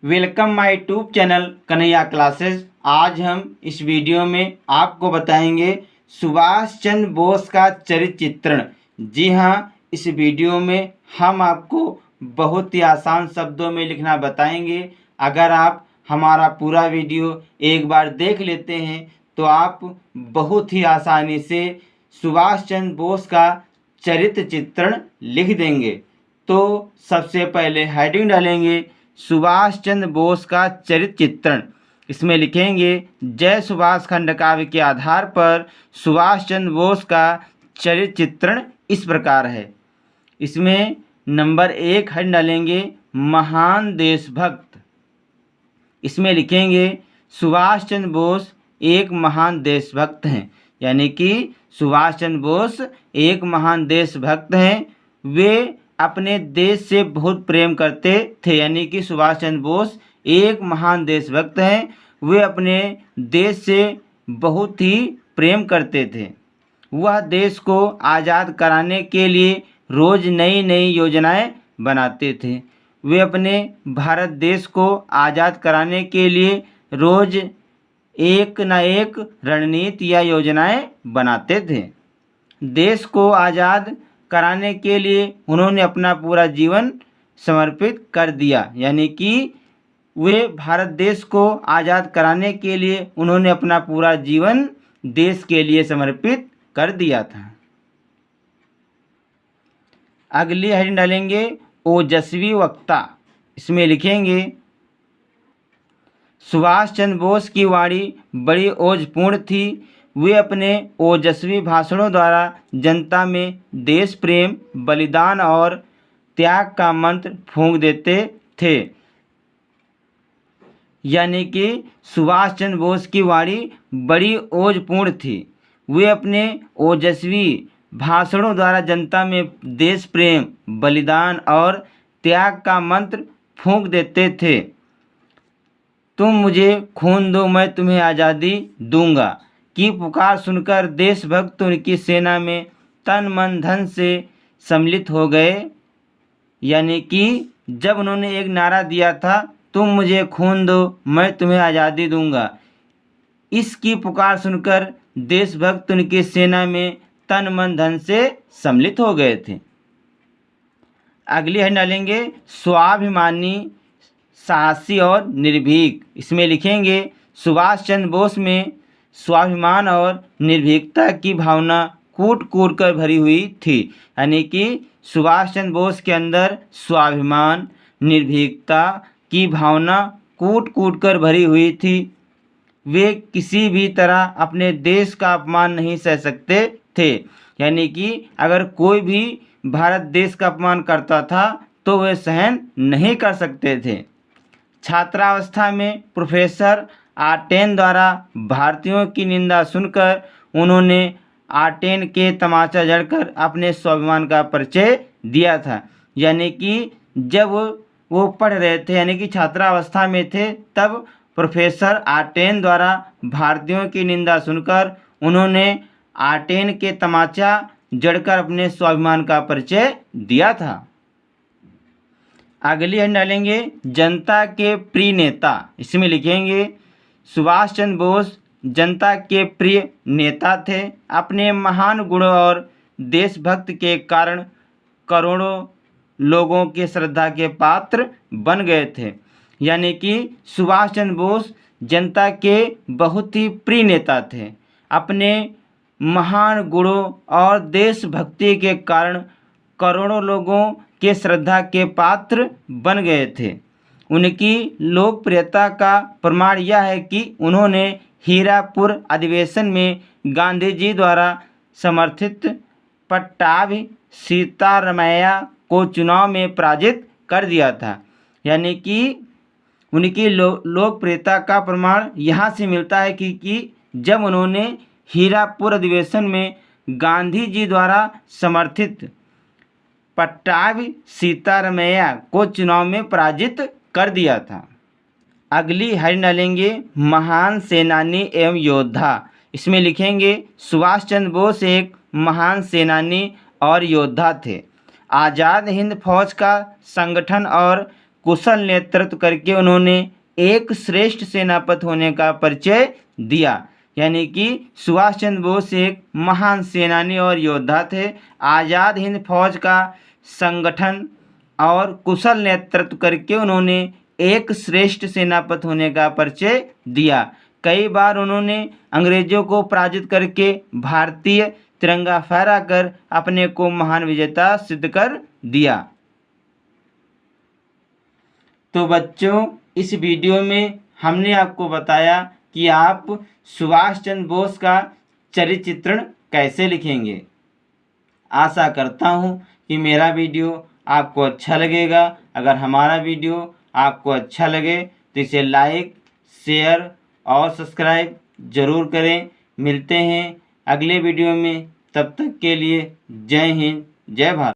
Welcome my YouTube channel Kanhaiya classes. आज हम इस वीडियो में आपको बताएंगे सुभाष चंद्र बोस का चरित्र चित्रण। जी हाँ, इस वीडियो में हम आपको बहुत ही आसान शब्दों में लिखना बताएंगे। अगर आप हमारा पूरा वीडियो एक बार देख लेते हैं तो आप बहुत ही आसानी से सुभाष चंद्र बोस का चरित्र चित्रण लिख देंगे। तो सबसे पहले हेडिंग डालेंगे सुभाष चंद्र बोस का चरित्र चित्रण। इसमें लिखेंगे जय सुभाष खंड काव्य के आधार पर सुभाष चंद्र बोस का चरित्र चित्रण इस प्रकार है। इसमें नंबर 1 हेडिंग डालेंगे महान देशभक्त। इसमें लिखेंगे सुभाष चंद्र बोस एक महान देशभक्त हैं, यानी कि सुभाष चंद्र बोस एक महान देशभक्त हैं। वे अपने देश से बहुत प्रेम करते थे, यानी कि सुभाष चंद्र बोस एक महान देशभक्त हैं। वे अपने देश से बहुत ही प्रेम करते थे। वह देश को आज़ाद कराने के लिए रोज़ नई नई योजनाएं बनाते थे। वे अपने भारत देश को आज़ाद कराने के लिए रोज़ एक न एक रणनीति या योजनाएं बनाते थे। देश को आज़ाद कराने के लिए उन्होंने अपना पूरा जीवन समर्पित कर दिया, यानी कि वे भारत देश को आज़ाद कराने के लिए उन्होंने अपना पूरा जीवन देश के लिए समर्पित कर दिया था। अगली हेडिंग डालेंगे ओजस्वी वक्ता। इसमें लिखेंगे सुभाष चंद्र बोस की वाणी बड़ी ओजपूर्ण थी। वे अपने ओजस्वी भाषणों द्वारा जनता में देश प्रेम, बलिदान और त्याग का मंत्र फूंक देते थे, यानी कि सुभाष चंद्र बोस की वाणी बड़ी ओजपूर्ण थी। वे अपने ओजस्वी भाषणों द्वारा जनता में देश प्रेम, बलिदान और त्याग का मंत्र फूंक देते थे। तुम मुझे खून दो, मैं तुम्हें आज़ादी दूंगा की पुकार सुनकर देशभक्त उनकी सेना में तन मन धन से सम्मिलित हो गए, यानी कि जब उन्होंने एक नारा दिया था तुम मुझे खून दो, मैं तुम्हें आज़ादी दूंगा, इसकी पुकार सुनकर देशभक्त उनकी सेना में तन मन धन से सम्मिलित हो गए थे। अगली हेडिंग डालेंगे स्वाभिमानी, साहसी और निर्भीक। इसमें लिखेंगे सुभाष चंद्र बोस में स्वाभिमान और निर्भीकता की भावना कूट कूट कर भरी हुई थी, यानी कि सुभाष चंद्र बोस के अंदर स्वाभिमान, निर्भीकता की भावना कूट कूट कर भरी हुई थी। वे किसी भी तरह अपने देश का अपमान नहीं सह सकते थे, यानी कि अगर कोई भी भारत देश का अपमान करता था तो वे सहन नहीं कर सकते थे। छात्रावस्था में प्रोफेसर आर्टेन द्वारा भारतीयों की निंदा सुनकर उन्होंने आर्टेन के तमाचा जड़कर अपने स्वाभिमान का परिचय दिया था, यानी कि जब वो पढ़ रहे थे, यानी कि छात्रावस्था में थे, तब प्रोफेसर आर्टेन द्वारा भारतीयों की निंदा सुनकर उन्होंने आर्टेन के तमाचा जड़कर अपने स्वाभिमान का परिचय दिया था। अगली हेडिंग डालेंगे जनता के प्रिय नेता। इसमें लिखेंगे सुभाष चंद्र बोस जनता के प्रिय नेता थे। अपने महान गुणों और देशभक्त के कारण करोड़ों लोगों के श्रद्धा के पात्र बन गए थे, यानी कि सुभाष चंद्र बोस जनता के बहुत ही प्रिय नेता थे। अपने महान गुणों और देशभक्ति के कारण करोड़ों लोगों के श्रद्धा के पात्र बन गए थे। उनकी लोकप्रियता का प्रमाण यह है कि उन्होंने हीरापुर अधिवेशन में गांधी जी द्वारा समर्थित पट्टाभी सीतारामैया को चुनाव में पराजित कर दिया था, यानी कि उनकी लोकप्रियता का प्रमाण यहाँ से मिलता है कि जब उन्होंने हीरापुर अधिवेशन में गांधी जी द्वारा समर्थित पट्टाभी सीतारामैया को चुनाव में पराजित कर दिया था। अगली हेडिंग डालेंगे महान सेनानी एवं योद्धा। इसमें लिखेंगे सुभाष चंद्र बोस एक महान सेनानी और योद्धा थे। आज़ाद हिंद फौज का संगठन और कुशल नेतृत्व करके उन्होंने एक श्रेष्ठ सेनापति होने का परिचय दिया। यानी कि सुभाष चंद्र बोस एक महान सेनानी और योद्धा थे। आज़ाद हिंद फौज का संगठन और कुशल नेतृत्व करके उन्होंने एक श्रेष्ठ सेनापति होने का परिचय दिया। कई बार उन्होंने अंग्रेजों को पराजित करके भारतीय तिरंगा फहराकर अपने को महान विजेता सिद्ध कर दिया। तो बच्चों, इस वीडियो में हमने आपको बताया कि आप सुभाष चंद्र बोस का चरित्र चित्रण कैसे लिखेंगे। आशा करता हूँ कि मेरा वीडियो आपको अच्छा लगेगा। अगर हमारा वीडियो आपको अच्छा लगे तो इसे लाइक, शेयर और सब्सक्राइब ज़रूर करें। मिलते हैं अगले वीडियो में, तब तक के लिए जय हिंद, जय भारत।